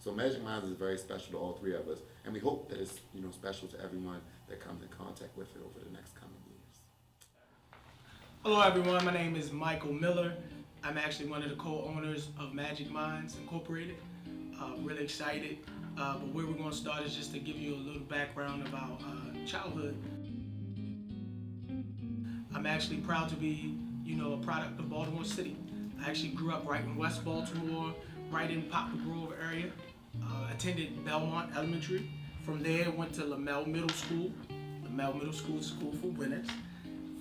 So Magic Minds is very special to all three of us, and we hope that it's special to everyone that comes in contact with it over the next coming years. Hello everyone, my name is Michael Miller. I'm actually one of the co-owners of Magic Minds Incorporated. Really excited, but where we're going to start is just to give you a little background about childhood. I'm actually proud to be, a product of Baltimore City. I actually grew up right in West Baltimore, right in Poplar Grove area. Attended Belmont Elementary. From there, went to Lamel Middle School. Lamel Middle School is a school for winners.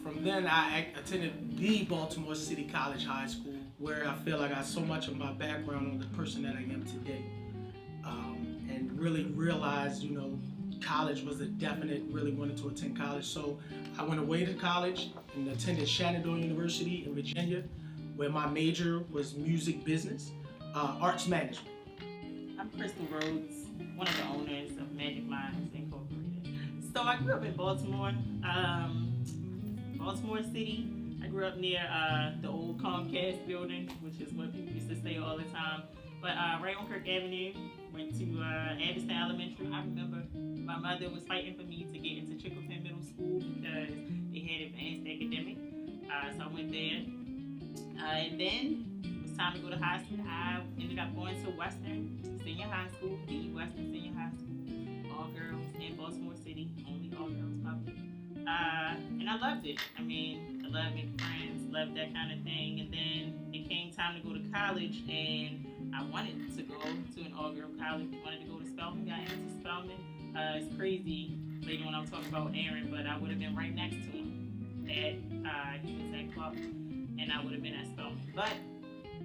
From then, I attended the Baltimore City College High School, where I feel I got so much of my background on the person that I am today. And really realized, college was a definite, really wanted to attend college. So I went away to college and attended Shenandoah University in Virginia, where my major was music business, arts management. I'm Crystal Rhodes, one of the owners of Magic Minds Incorporated. So I grew up in Baltimore, Baltimore City. I grew up near the old Comcast building, which is what people used to say all the time. But right on Kirk Avenue, went to Addison Elementary. I remember my mother was fighting for me to get into Chicopin Middle School because they had advanced academic. So I went there. And then it was time to go to high school. I ended up going to Western Senior High School, the Western Senior High School, all girls in Baltimore City, only all girls public. And I loved it. I loved making friends, loved that kind of thing. And then it came time to go to college, and I wanted to go to an all-girl college. Wanted to go to Spelman, got into Spelman. It's crazy later when I'm talking about Aaron, but I would have been right next to him. He was at Clark, and I would have been at Spelman. But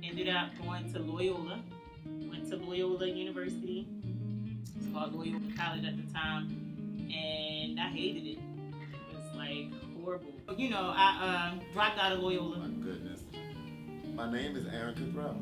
ended up going to Loyola. Went to Loyola University. It was called Loyola College at the time, and I hated it. It was like horrible. I dropped out of Loyola. My goodness. My name is Aaron Cabral.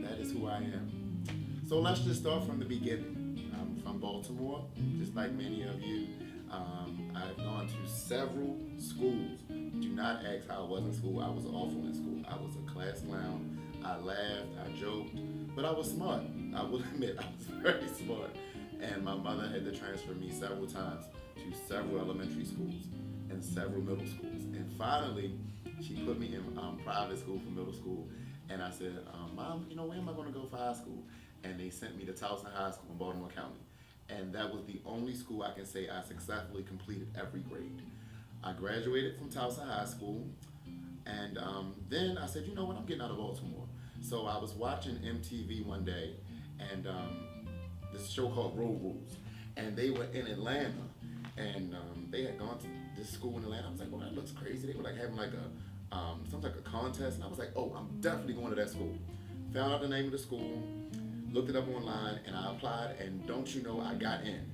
That is who I am. So let's just start from the beginning. I'm from Baltimore, just like many of you. I've gone to several schools. Do not ask how I was in school. I was awful in school. I was a class clown. I laughed, I joked, but I was smart. I will admit, I was very smart. And my mother had to transfer me several times to several elementary schools and several middle schools. And finally, she put me in private school for middle school. And I said, Mom, where am I going to go for high school? And they sent me to Towson High School in Baltimore County. And that was the only school I can say I successfully completed every grade. I graduated from Towson High School. And then I said, I'm getting out of Baltimore. So I was watching MTV one day, and this show called Road Rules. And they were in Atlanta. And they had gone to this school in Atlanta. I was like, that looks crazy. They were like having like something like a contest. And I was like, I'm definitely going to that school. Found out the name of the school, looked it up online, and I applied, and don't you know, I got in.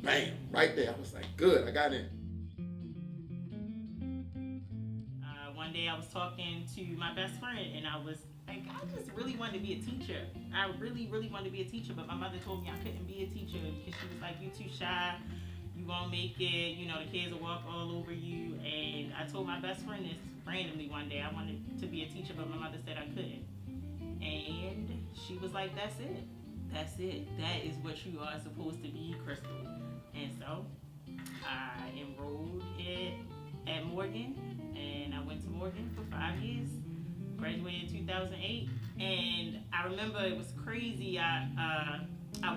Bam, right there. I was like, good, I got in. One day I was talking to my best friend, and I was like, I just really wanted to be a teacher. I really, really wanted to be a teacher, but my mother told me I couldn't be a teacher because she was like, you too shy, you won't make it, the kids will walk all over you. And I told my best friend this randomly one day, I wanted to be a teacher, but my mother said I couldn't. And she was like, that's it. That's it. That is what you are supposed to be, Crystal. And so I enrolled at Morgan, and I went to Morgan for 5 years. Graduated in 2008, and I remember it was crazy. I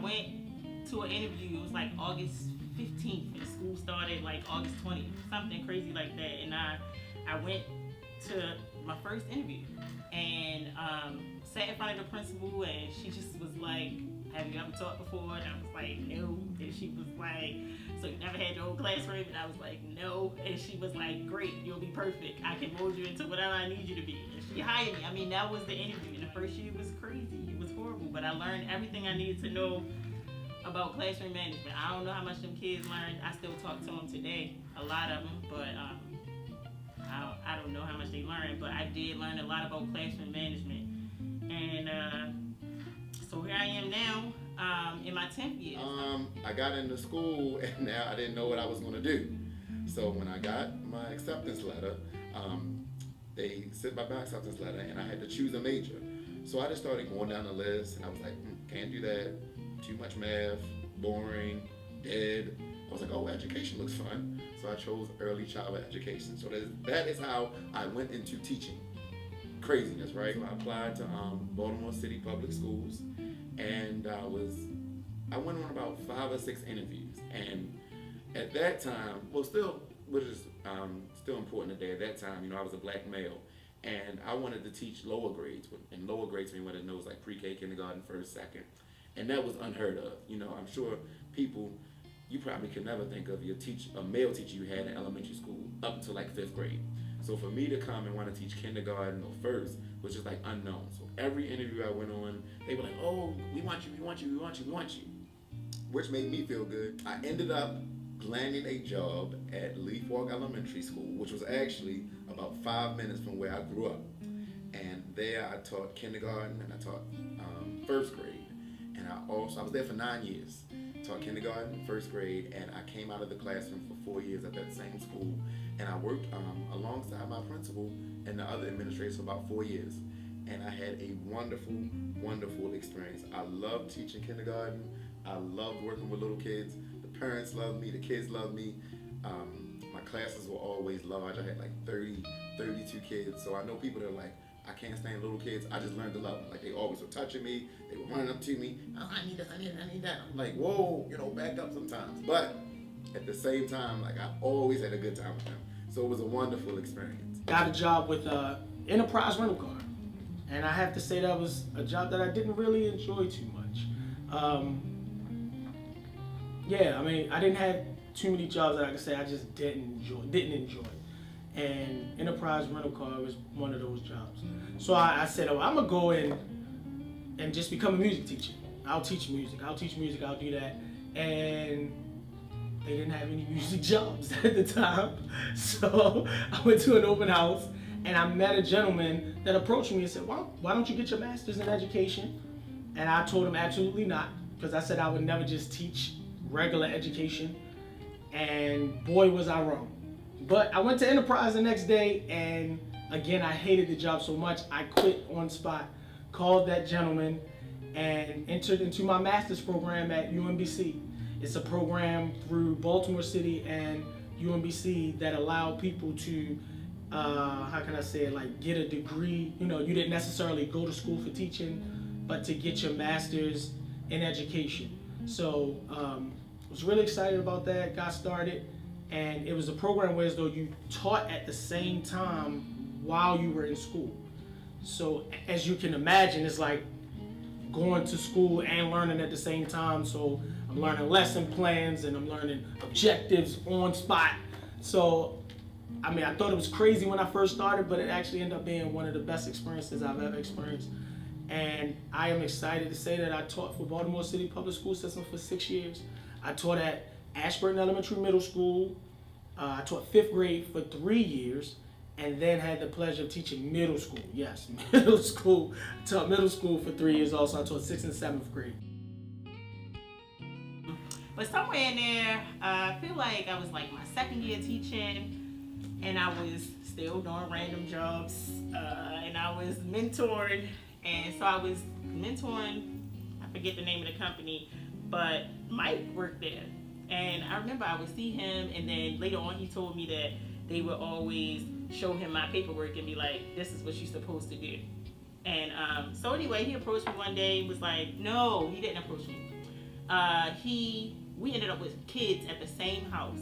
went to an interview. It was like August 15th, and the school started like August 20th, something crazy like that. And I went to my first interview, and sat in front of the principal, and she just was like, have you ever taught before? And I was like, no. And she was like, so you never had your own classroom? And I was like, no. And she was like, great, you'll be perfect. I can mold you into whatever I need you to be. And she hired me. That was the interview. And the first year was crazy. It was horrible. But I learned everything I needed to know about classroom management. I don't know how much them kids learned. I still talk to them today, a lot of them. But I don't know how much they learned. But I did learn a lot about classroom management. And so here I am now, in my 10th year. I got into school, and now I didn't know what I was going to do. So when I got my acceptance letter, they sent my acceptance letter, and I had to choose a major. So I just started going down the list, and I was like, can't do that. Too much math, boring, dead. I was like, oh, education looks fun. So I chose early childhood education. So that is how I went into teaching. Craziness, right? So I applied to Baltimore City Public Schools, and I went on about 5 or 6 interviews. And at that time, which is still important today, at that time, I was a black male. And I wanted to teach lower grades, and lower grades mean what it knows, like pre-K, kindergarten, first, second. And that was unheard of. I'm sure you probably could never think of a male teacher you had in elementary school up until like 5th grade. So for me to come and want to teach kindergarten or first was just like unknown. So every interview I went on, they were like, oh, we want you, we want you, we want you, we want you. Which made me feel good. I ended up landing a job at Leaf Walk Elementary School, which was actually about 5 minutes from where I grew up. And there I taught kindergarten and I taught first grade. And I was there for 9 years. Taught kindergarten, first grade, and I came out of the classroom for 4 years at that same school. And I worked alongside my principal and the other administrators for about 4 years. And I had a wonderful, wonderful experience. I loved teaching kindergarten. I loved working with little kids. The parents loved me, the kids loved me. My classes were always large. I had like 30, 32 kids. So I know people that are like, I can't stand little kids. I just learned to love them. Like, they always were touching me. They were running up to me. Oh, I need this, I need that. I'm like, whoa, back up sometimes. But at the same time, like, I always had a good time with them. So it was a wonderful experience. Got a job with Enterprise Rental Car. And I have to say that was a job that I didn't really enjoy too much. I didn't have too many jobs that I could say I just didn't enjoy. And Enterprise Rental Car was one of those jobs. So I said, I'm gonna go in and just become a music teacher. I'll teach music, I'll do that. And they didn't have any music jobs at the time. So I went to an open house and I met a gentleman that approached me and said, why don't you get your master's in education? And I told him absolutely not, because I said I would never just teach regular education. And boy, was I wrong. But I went to Enterprise the next day, and again, I hated the job so much, I quit on spot, called that gentleman, and entered into my master's program at UMBC. It's a program through Baltimore City and UMBC that allow people to, get a degree. You didn't necessarily go to school for teaching, but to get your master's in education. So I was really excited about that, got started. And it was a program where as though you taught at the same time while you were in school. So as you can imagine, it's like going to school and learning at the same time. So I'm learning lesson plans and I'm learning objectives on spot. So, I thought it was crazy when I first started, but it actually ended up being one of the best experiences I've ever experienced. And I am excited to say that I taught for Baltimore City Public School System for 6 years. I taught at Ashburton Elementary Middle School. I taught 5th grade for 3 years, and then had the pleasure of teaching middle school. Yes, middle school. I taught middle school for 3 years also. I taught 6th and 7th grade. But somewhere in there, I feel like I was like my 2nd year teaching, and I was still doing random jobs, and I was mentoring. And so I was mentoring, I forget the name of the company, but Mike worked there. And I remember I would see him, and then later on he told me that they would always show him my paperwork and be like, this is what you're supposed to do. And so anyway, he approached me one day and was like, no, he didn't approach me. We ended up with kids at the same house.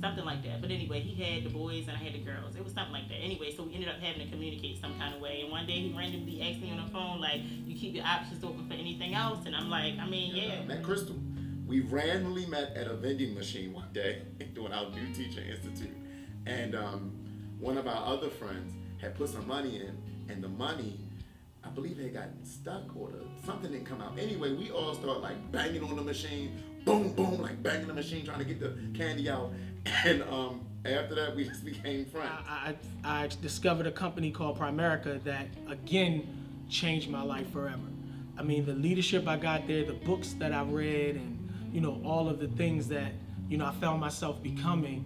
Something like that. But anyway, he had the boys and I had the girls. It was something like that. Anyway, so we ended up having to communicate some kind of way. And one day he randomly asked me on the phone, like, you keep your options open for anything else? And I'm like, yeah. I met Crystal. We randomly met at a vending machine one day doing our New Teacher Institute. And one of our other friends had put some money in, and the money, I believe they got stuck or something didn't come out. Anyway, we all start like banging on the machine, boom, boom, like banging the machine, trying to get the candy out. And after that, we just became friends. I discovered a company called Primerica that, again, changed my life forever. The leadership I got there, the books that I read, and, all of the things that, I found myself becoming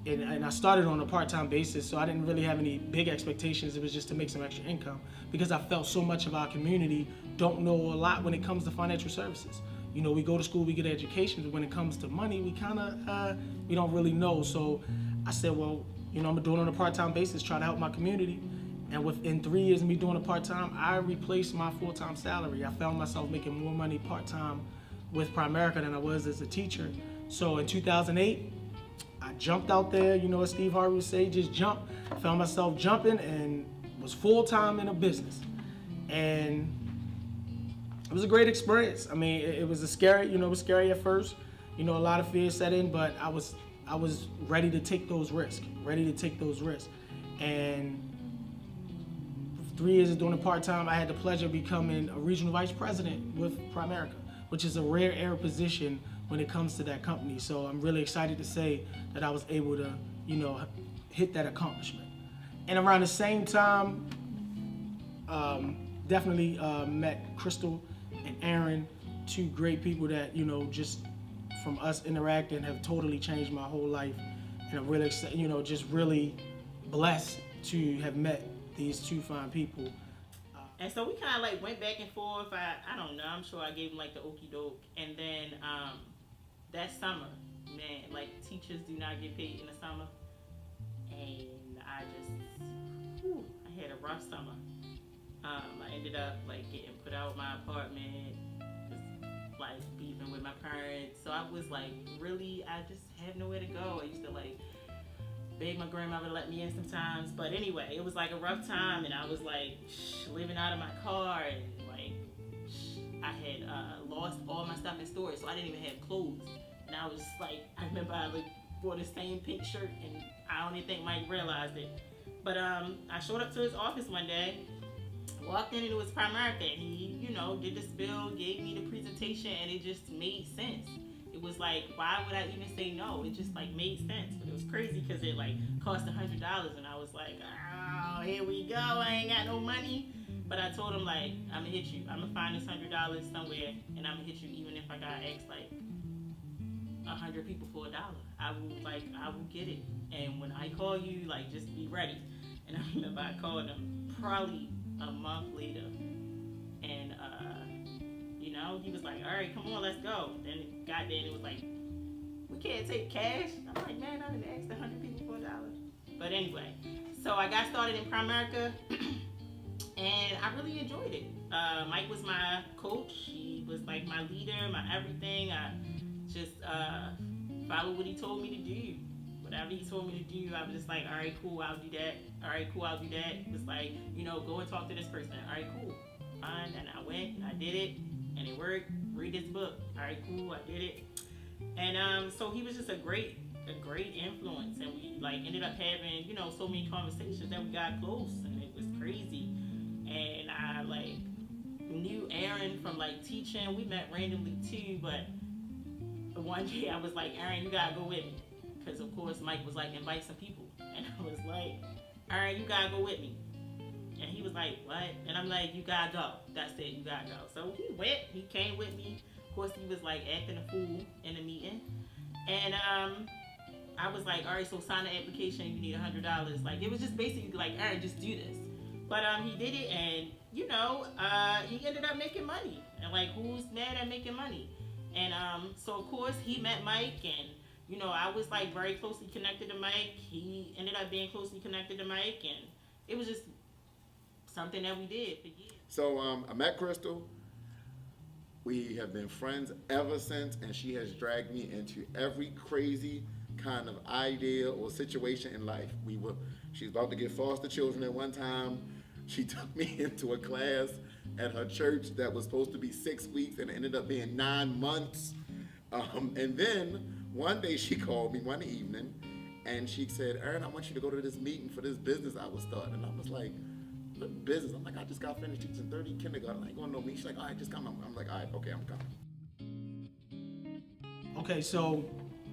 and I started on a part-time basis, so I didn't really have any big expectations. It was just to make some extra income because I felt so much of our community don't know a lot when it comes to financial services. You know, we go to school, we get an education, but when it comes to money, we kind of, we don't really know. So I said, well, you know, I'm gonna do it on a part-time basis, try to help my community. And within 3 years of me doing it part-time, I replaced my full-time salary. I found myself making more money part-time with Primerica than I was as a teacher. So in 2008, I jumped out there, you know, as Steve Harvey would say, just jump. Found myself jumping and was full-time in a business. And it was a great experience. I mean, it was a scary, you know, it was scary at first. You know, a lot of fear set in, but I was ready to take those risks, And 3 years of doing it part-time, I had the pleasure of becoming a regional vice president with Primerica, which is a rare air position when it comes to that company. So I'm really excited to say that I was able to, you know, hit that accomplishment. And around the same time, definitely met Crystal and Aaron, two great people that, you know, just from us interacting have totally changed my whole life. And I'm really, you know, just really blessed to have met these two fine people. And so we kind of like went back and forth. I don't know. I'm sure I gave him like the okey doke. And then that summer, man, like teachers do not get paid in the summer. And I had a rough summer. I ended up like getting put out of my apartment, just like beefing with my parents. So I was like I just had nowhere to go. I used to like beg my grandmother to let me in sometimes. But anyway, it was like a rough time, and I was like living out of my car, and like I had lost all my stuff in storage, so I didn't even have clothes. And I was like, I remember I like wore the same pink shirt, and I don't even think Mike realized it. But I showed up to his office one day, walked in, and it was Primerica, and he, you know, did the spill, gave me the presentation, and it just made sense. It was like, why would I even say no? It just like made sense. But it was crazy because it like cost $100, and I was like, oh, here we go. I ain't got no money. But I told him like, I'm gonna hit you. I'm gonna find this $100 somewhere, and I'm gonna hit you even if I gotta ask like 100 people for $1. I will get it. And when I call you, like, just be ready. And I remember I called him probably a month later, and you know, he was like, all right, come on, let's go. Then it got there and it was like, we can't take cash. I'm like, man, I didn't ask 100 people for $1. But anyway, so I got started in Primerica, and I really enjoyed it. Mike was my coach. He was like my leader, my everything. I just followed what he told me to do. Whatever he told me to do, I was just like, all right, cool, I'll do that. All right, cool, I'll do that. It was like, you know, go and talk to this person. All right, cool, fine. And I went and I did it, and it worked. Read this book. All right, cool, I did it. And so he was just a great influence, and we like ended up having, you know, so many conversations that we got close, and it was crazy. And I like knew Aaron from like teaching. We met randomly too, but one day I was like, Aaron, you gotta go with me. Because of course Mike was like, invite some people. And I was like, all right, you gotta go with me. And he was like, what? And I'm like, you gotta go. That's it, you gotta go. So he went, he came with me. Of course he was like acting a fool in the meeting. And I was like, all right, so sign the application, you need $100. Like, it was just basically like, Aaron, just do this. But he did it, and you know, he ended up making money. And like, who's mad at making money? And so of course he met Mike, and you know, I was like very closely connected to Mike. He ended up being closely connected to Mike, and it was just something that we did for years. So I met Crystal. We have been friends ever since, and she has dragged me into every crazy kind of idea or situation in life. She's about to get foster children at one time. She took me into a class at her church that was supposed to be 6 weeks, and it ended up being 9 months. And then one day she called me one evening, and she said, Aaron, I want you to go to this meeting for this business I was starting. And I was like, what business? I'm like, I just got finished teaching 30 kindergarten. I ain't gonna know me. She's like, all right, just come. I'm like, all right, okay, I'm coming. Okay, so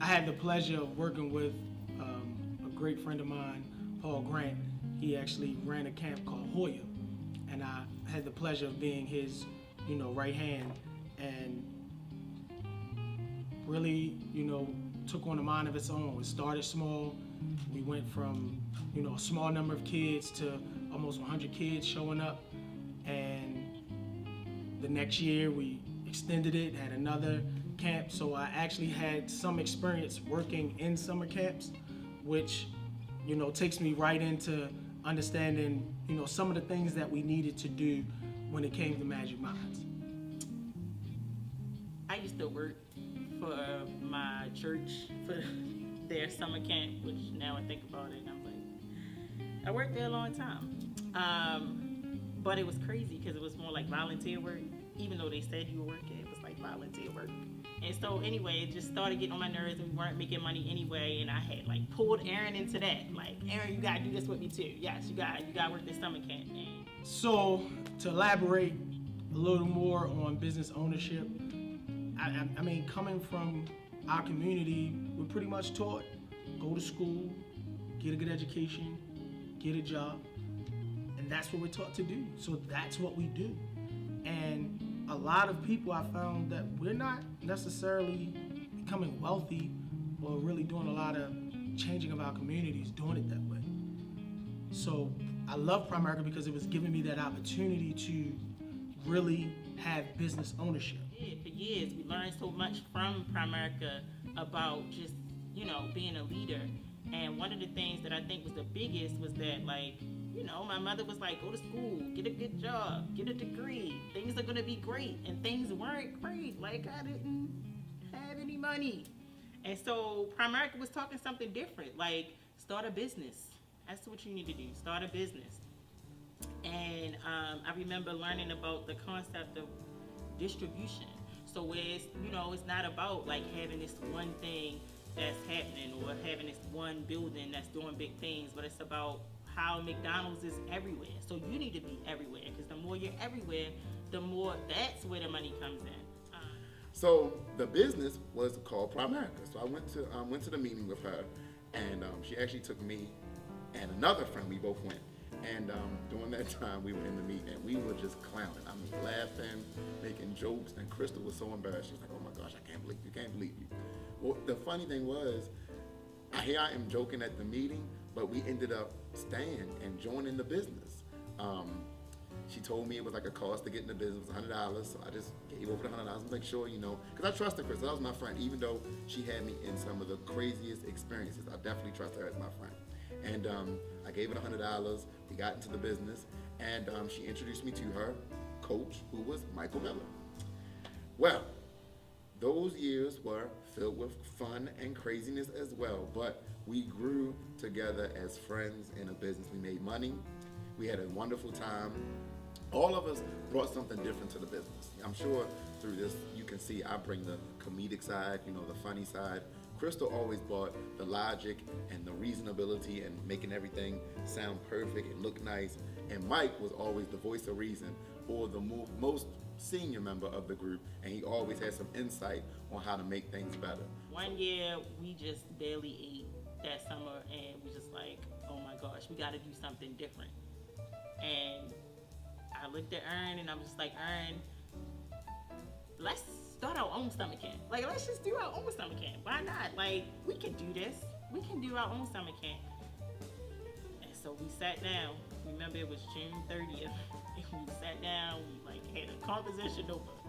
I had the pleasure of working with a great friend of mine, Paul Grant. He actually ran a camp called Hoya, and I had the pleasure of being his, you know, right hand, and really, you know, took on a mind of its own. It started small, We went from, a small number of kids to almost 100 kids showing up. And the next year we extended it, had another camp. So I actually had some experience working in summer camps, which, takes me right into understanding, some of the things that we needed to do when it came to Magic Minds. I used to work for my church for their summer camp, which now I think about it, and I'm like, I worked there a long time. But it was crazy because it was more like volunteer work. Even though they said you were working, it was like volunteer work. And so anyway, it just started getting on my nerves, and we weren't making money anyway. And I had like pulled Aaron into that. Like, Aaron, you gotta do this with me too. Yes, you gotta work this summer camp. And so to elaborate a little more on business ownership, I mean, coming from our community, we're pretty much taught, go to school, get a good education, get a job, and that's what we're taught to do. So that's what we do. And a lot of people, I found that we're not necessarily becoming wealthy or really doing a lot of changing of our communities, doing it that way. So I love Primerica because it was giving me that opportunity to really have business ownership. For years, we learned so much from Primerica about just, being a leader. And one of the things that I think was the biggest was that, my mother was like, go to school, get a good job, get a degree. Things are going to be great. And things weren't great. Like, I didn't have any money. And so Primerica was talking something different, like start a business. That's what you need to do, start a business. And I remember learning about the concept of distribution. So where it's not about like having this one thing that's happening or having this one building that's doing big things, but it's about how McDonald's is everywhere. So you need to be everywhere, because the more you're everywhere, the more that's where the money comes in. So the business was called Primerica. So I went to the meeting with her, and she actually took me and another friend. We both went. And during that time, we were in the meeting, and we were just clowning. I mean, laughing, making jokes, and Crystal was so embarrassed. She was like, oh my gosh, I can't believe you. Well, the funny thing was, here I am joking at the meeting, but we ended up staying and joining the business. She told me it was like a cost to get in the business, $100, so I just gave over the $100 to make sure, because I trusted Crystal. That was my friend, even though she had me in some of the craziest experiences. I definitely trust her as my friend. And I gave her $100. We got into the business, and she introduced me to her coach, who was Michael Miller. Well, those years were filled with fun and craziness as well, but we grew together as friends in a business. We made money. We had a wonderful time. All of us brought something different to the business. I'm sure through this you can see I bring the comedic side, the funny side. Crystal always brought the logic and the reasonability and making everything sound perfect and look nice. And Mike was always the voice of reason, or the most senior member of the group, and he always had some insight on how to make things better. One year, we just barely ate that summer, and we just like, oh my gosh, we got to do something different. And I looked at Ern, and I'm just like, Ern, let's start our own summer camp. Like, let's just do our own summer camp. Why not? Like, we can do this. We can do our own summer camp. And so we sat down. Remember, it was June 30th. And we sat down. We had a composition notebook,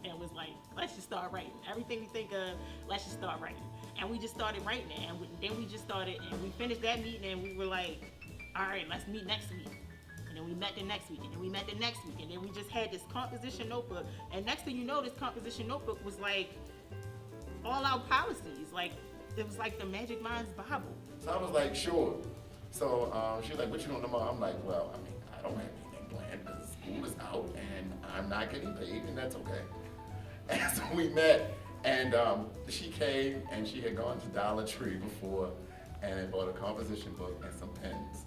and was like, let's just start writing. Everything we think of, let's just start writing. And we just started writing it. And then we just started, and we finished that meeting, and we were like, all right, let's meet next week. And then we met the next week, and then we met the next week, and then we just had this composition notebook. And next thing you know, this composition notebook was like all our policies. Like, it was like the Magic Minds Bible. So I was like, sure. So she was like, what you doing tomorrow? I'm like, well, I don't have anything planned because school is out and I'm not getting paid, and that's okay. And so we met, and she came, and she had gone to Dollar Tree before and had bought a composition book and some pens.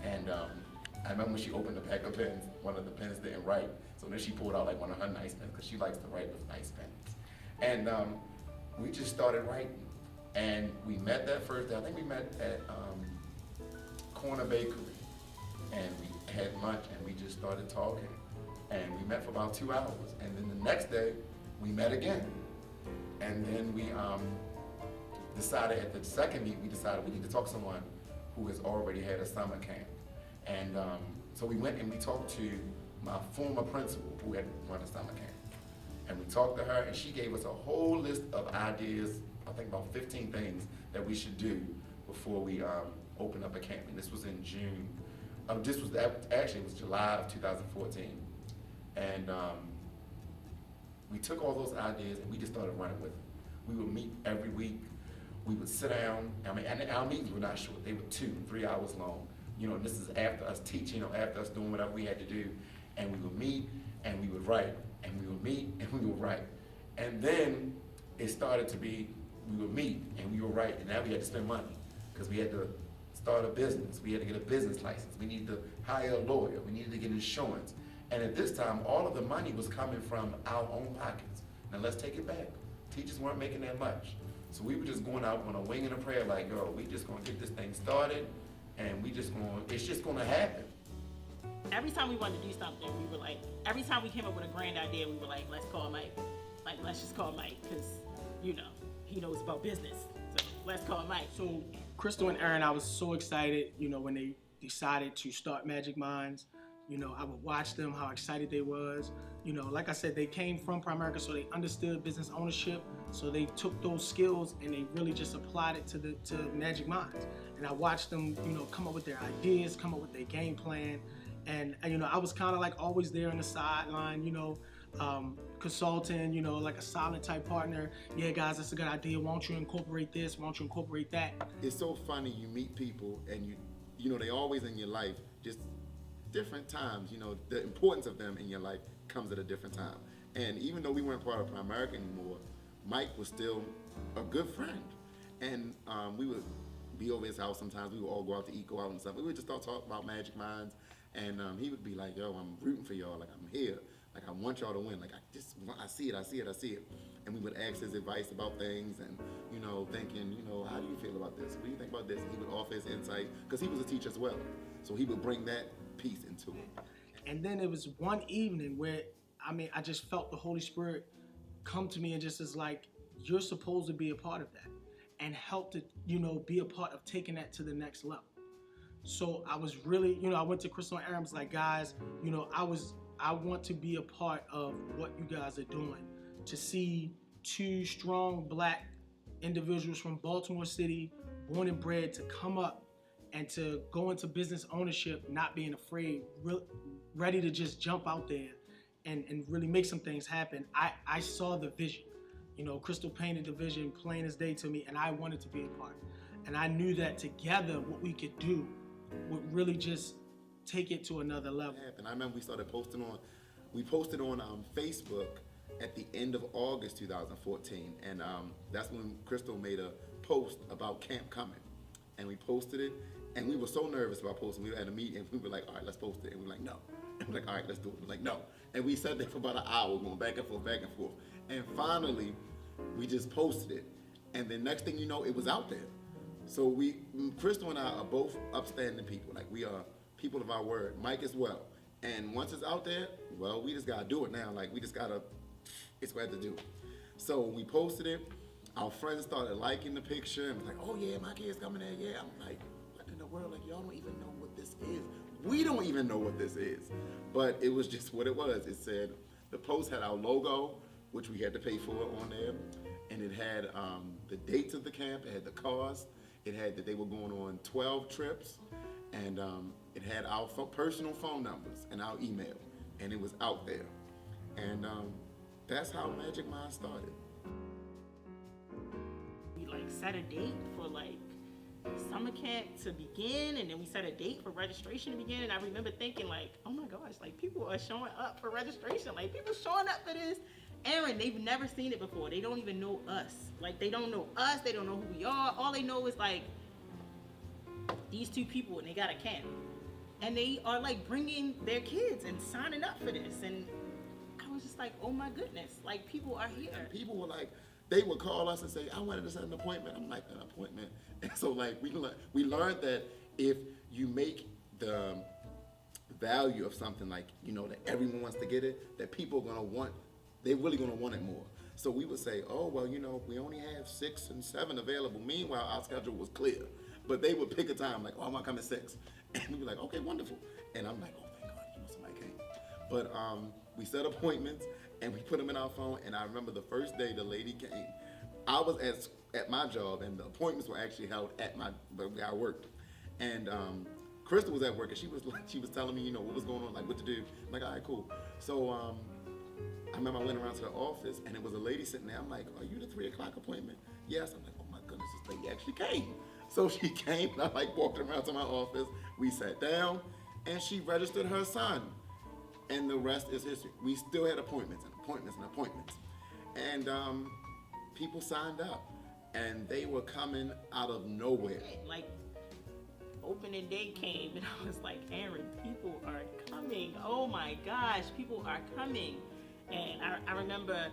And I remember when she opened the pack of pens, one of the pens didn't write. So then she pulled out like one of her nice pens, because she likes to write with nice pens. And we just started writing. And we met that first day. I think we met at Corner Bakery. And we had lunch, and we just started talking. And we met for about 2 hours. And then the next day, we met again. And then we decided at the second meet, we decided we need to talk to someone who has already had a summer camp. And so we went and we talked to my former principal who had run a summer camp. And we talked to her, and she gave us a whole list of ideas, I think about 15 things that we should do before we open up a camp. And this was in June. Actually, it was July of 2014. And we took all those ideas and we just started running with them. We would meet every week. We would sit down. And our meetings were not short. They were 2-3 hours long. And this is after us teaching, after us doing whatever we had to do. And we would meet and we would write. And we would meet and we would write. And then it started to be, we would meet and we would write. And now we had to spend money because we had to start a business. We had to get a business license. We needed to hire a lawyer. We needed to get insurance. And at this time, all of the money was coming from our own pockets. Now let's take it back. Teachers weren't making that much. So we were just going out on a wing and a prayer like, yo, we just gonna get this thing started and it's just gonna happen. Every time we wanted to do something, we were like, every time we came up with a grand idea, we were like, let's call Mike. Like, let's just call Mike, because, he knows about business. So let's call Mike. So Crystal and Aaron, I was so excited, when they decided to start Magic Minds. I would watch them, how excited they was. Like I said, they came from Primerica, so they understood business ownership. So they took those skills and they really just applied it to Magic Minds. And I watched them, come up with their ideas, come up with their game plan. And I was kind of like always there on the sideline, consulting, like a silent type partner. Yeah, guys, that's a good idea. Why don't you incorporate this? Why don't you incorporate that? It's so funny. You meet people and they always in your life, just different times. The importance of them in your life comes at a different time. And even though we weren't part of Primerica anymore, Mike was still a good friend. And we would be over his house sometimes. We would all go out to eat, go out and stuff. We would just start talking about Magic Minds. And he would be like, yo, I'm rooting for y'all. Like, I'm here. Like, I want y'all to win. Like, I see it. And we would ask his advice about things and, thinking, how do you feel about this? What do you think about this? And he would offer his insight because he was a teacher as well. So he would bring that piece into it. And then it was one evening where, I just felt the Holy Spirit come to me and just is like, you're supposed to be a part of that and help to, be a part of taking that to the next level. So I was really, I went to Crystal and Aaron, was like, guys, I want to be a part of what you guys are doing. To see two strong Black individuals from Baltimore City, born and bred, to come up and to go into business ownership, not being afraid, ready to just jump out there and really make some things happen. I saw the vision. Crystal painted the vision plain as day to me, and I wanted to be a part. And I knew that together, what we could do would really just take it to another level. And I remember we started posting on Facebook at the end of August 2014, and that's when Crystal made a post about camp coming, and we posted it, and we were so nervous about posting. We were at a meeting, and we were like, all right, let's post it, and we were like, no. And we're like, all right, let's do it. We're like, no. And we sat there for about an hour, going back and forth, and finally, we just posted it, and the next thing you know, it was out there. So Crystal and I are both upstanding people. Like, we are people of our word. Mike as well. And once it's out there, well, we just gotta do it now. Like, it's what we have to do. So we posted it. Our friends started liking the picture and was like, oh yeah, my kid's coming there. Yeah, I'm like, what in the world? Like, y'all don't even know what this is. We don't even know what this is. But it was just what it was. It said, the post had our logo, which we had to pay for on there. And it had the dates of the camp. It had the cost. It had that they were going on 12 trips, and it had our personal phone numbers and our email, and it was out there. And that's how Magic Mind started. We set a date for summer camp to begin, and then we set a date for registration to begin. And I remember thinking oh my gosh, people are showing up for registration. People showing up for this. Aaron, they've never seen it before. They don't even know us. They don't know us. They don't know who we are. All they know is these two people, and they got a camp. And they are bringing their kids and signing up for this. And I was just oh my goodness, people are here. And people were they would call us and say, I wanted to set an appointment. I'm like, an appointment? And so we learned that if you make the value of something that everyone wants to get it, that people are gonna want, they're really gonna want it more. So we would say, oh, well, we only have 6 and 7 available. Meanwhile, our schedule was clear. But they would pick a time like, oh, I'm gonna come at 6. And we'd be like, okay, wonderful. And I'm like, oh, thank God, somebody came. But we set appointments and we put them in our phone. And I remember the first day the lady came, I was at my job, and the appointments were actually held at where I worked. And Crystal was at work, and she was telling me, what was going on, like what to do. I'm like, all right, cool. So I remember I went around to the office, and it was a lady sitting there. I'm like, are you the 3 o'clock appointment? Yes. I'm like, oh my goodness, this lady actually came. So she came, and I walked around to my office. We sat down, and she registered her son. And the rest is history. We still had appointments and appointments and appointments. And people signed up, and they were coming out of nowhere. Like, opening day came, and I was like, Aaron, people are coming. Oh my gosh, people are coming. And I remember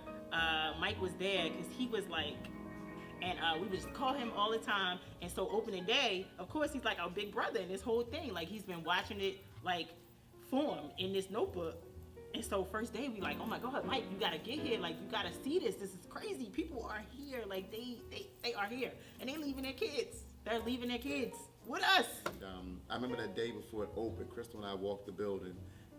Mike was there, because he was like, and we would just call him all the time. And so opening day, of course, he's like our big brother in this whole thing. Like, he's been watching it like form in this notebook. And so first day we like, oh my God, Mike, you gotta get here. Like, you gotta see this. This is crazy. People are here. Like, they are here, and they leaving their kids. They're leaving their kids with us. I remember that day before it opened, Crystal and I walked the building,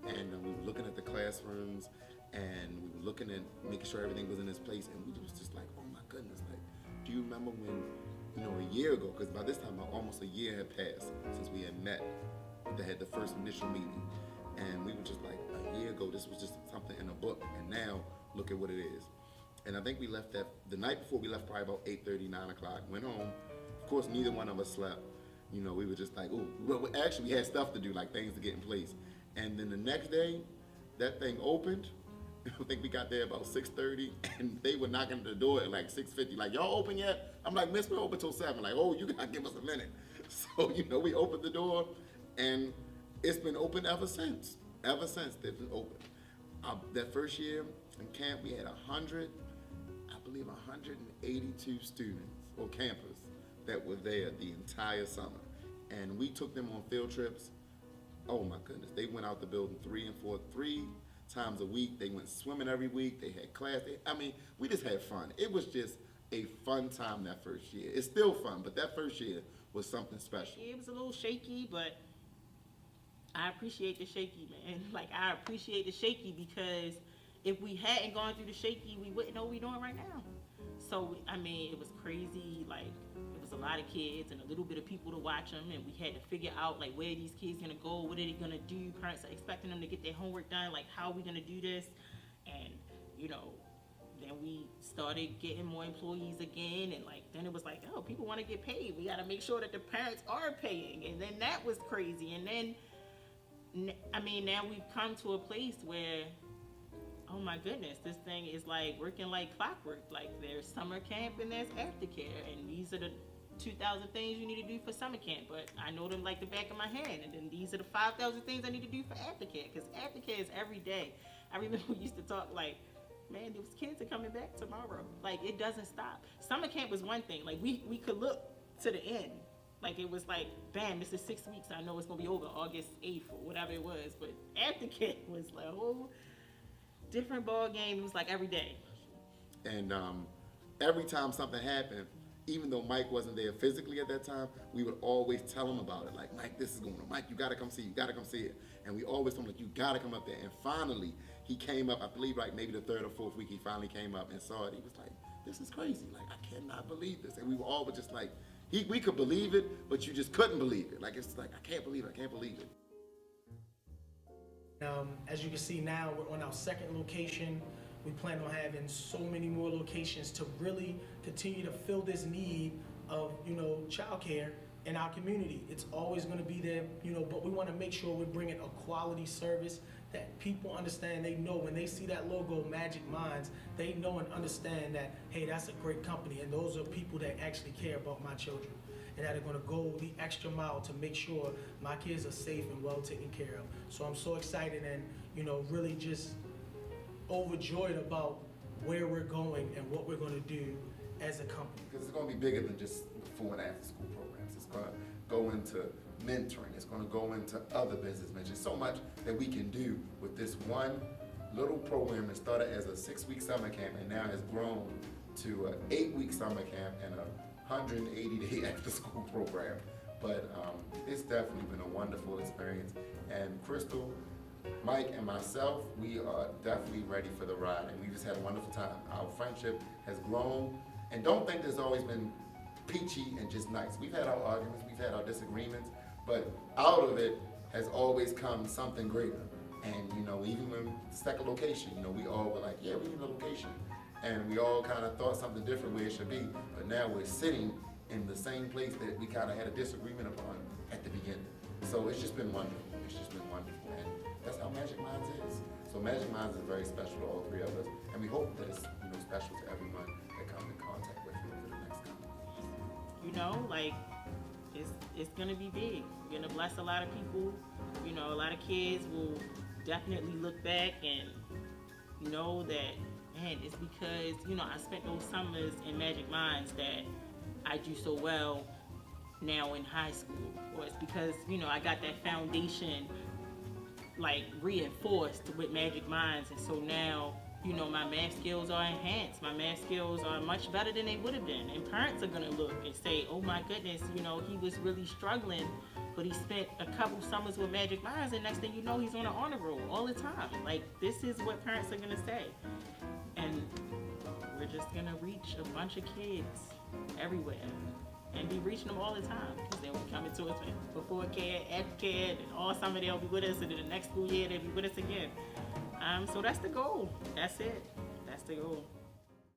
and we were looking at the classrooms, and we were looking at making sure everything was in its place, and we was just like, oh my goodness, like, do you remember when, a year ago, because by this time almost a year had passed since we had met, they had the first initial meeting, and we were just like, a year ago, this was just something in a book, and now look at what it is. And I think we left the night before we left, probably about 8:30, 9 o'clock, went home. Of course, neither one of us slept. We were just like, ooh, well, actually, we had stuff to do, like things to get in place. And then the next day, that thing opened. I think we got there about 6:30, and they were knocking at the door at like 6:50. Like, y'all open yet? I'm like, miss, we're open till 7. Like, oh, you gotta give us a minute. So, we opened the door, and it's been open ever since. Ever since they've been open. That first year in camp, we had 182 students or campers that were there the entire summer. And we took them on field trips. Oh my goodness. They went out the building 3 times a week. They went swimming every week. They had class. We just had fun. It was just a fun time that first year. It's still fun, but that first year was something special. It was a little shaky, but I appreciate the shaky, man. Like, I appreciate the shaky, because if we hadn't gone through the shaky, we wouldn't know what we're doing right now. So, it was crazy. Like, it was a lot of kids and a little bit of people to watch them, and we had to figure out, like, where are these kids gonna go? What are they gonna do? Parents are expecting them to get their homework done. Like, how are we gonna do this? And, then we started getting more employees again, and then it was like, oh, people want to get paid. We got to make sure that the parents are paying, and then that was crazy. And then, now we've come to a place where, oh my goodness, this thing is like working like clockwork. Like, there's summer camp and there's aftercare, and these are the 2,000 things you need to do for summer camp, but I know them like the back of my hand. And then these are the 5,000 things I need to do for aftercare, because aftercare is every day. I remember we used to talk like, man, those kids are coming back tomorrow. Like, it doesn't stop. Summer camp was one thing. Like, we could look to the end. Like, it was like, bam, this is 6 weeks. I know it's going to be over August 8th or whatever it was. But aftercare was like a whole different ball game. It was like every day. And every time something happened, even though Mike wasn't there physically at that time, we would always tell him about it. Like, Mike, this is going on. Mike, you got to come see it. You got to come see it. And we always told him, like, you got to come up there. And finally, he came up, I believe, like maybe the 3rd or 4th week, he finally came up and saw it. He was like, this is crazy. Like, I cannot believe this. And we were all just like, we could believe it, but you just couldn't believe it. Like, it's like, I can't believe it. I can't believe it. As you can see now, we're on our 2nd location. We plan on having so many more locations to really continue to fill this need of, childcare in our community. It's always going to be there, but we want to make sure we're bringing a quality service that people understand. They know when they see that logo, Magic Minds, they know and understand that, hey, that's a great company, and those are people that actually care about my children, and that are going to go the extra mile to make sure my kids are safe and well taken care of. So I'm so excited and, really just overjoyed about where we're going and what we're going to do as a company. Because it's going to be bigger than just before and after school programs. It's going to go into mentoring. It's going to go into other business ventures. So much that we can do with this one little program that started as a 6-week summer camp and now has grown to an 8-week summer camp and a 180-day after-school program. But it's definitely been a wonderful experience. And Crystal, Mike, and myself, we are definitely ready for the ride, and we just had a wonderful time. Our friendship has grown, and don't think there's always been peachy and just nice. We've had our arguments, we've had our disagreements, but out of it has always come something greater. And you know, even when the second location, you know, we all were like, yeah, we need a location. And we all kind of thought something different where it should be, but now we're sitting in the same place that we kind of had a disagreement upon at the beginning. So it's just been wonderful. It's just been wonderful, and that's how Magic Minds is. So Magic Minds is very special to all three of us, and we hope that it's, you know, special to everyone that comes in contact with you over the next couple of years. You know, like it's gonna be big. We're gonna bless a lot of people. You know, a lot of kids will definitely look back and know that, man, it's because, you know, I spent those summers in Magic Minds that I do so well now in high school. Or it's because, you know, I got that foundation like reinforced with Magic Minds, and so now, you know, my math skills are enhanced. My math skills are much better than they would have been. And parents are gonna look and say, oh my goodness, you know, he was really struggling, but he spent a couple summers with Magic Minds, and next thing you know, he's on an honor roll all the time. Like, this is what parents are gonna say. And we're just gonna reach a bunch of kids everywhere and be reaching them all the time, because then we're coming to us before CAD, after CAD, and all summer they'll be with us, and then the next school year they'll be with us again. So that's the goal. That's it. That's the goal.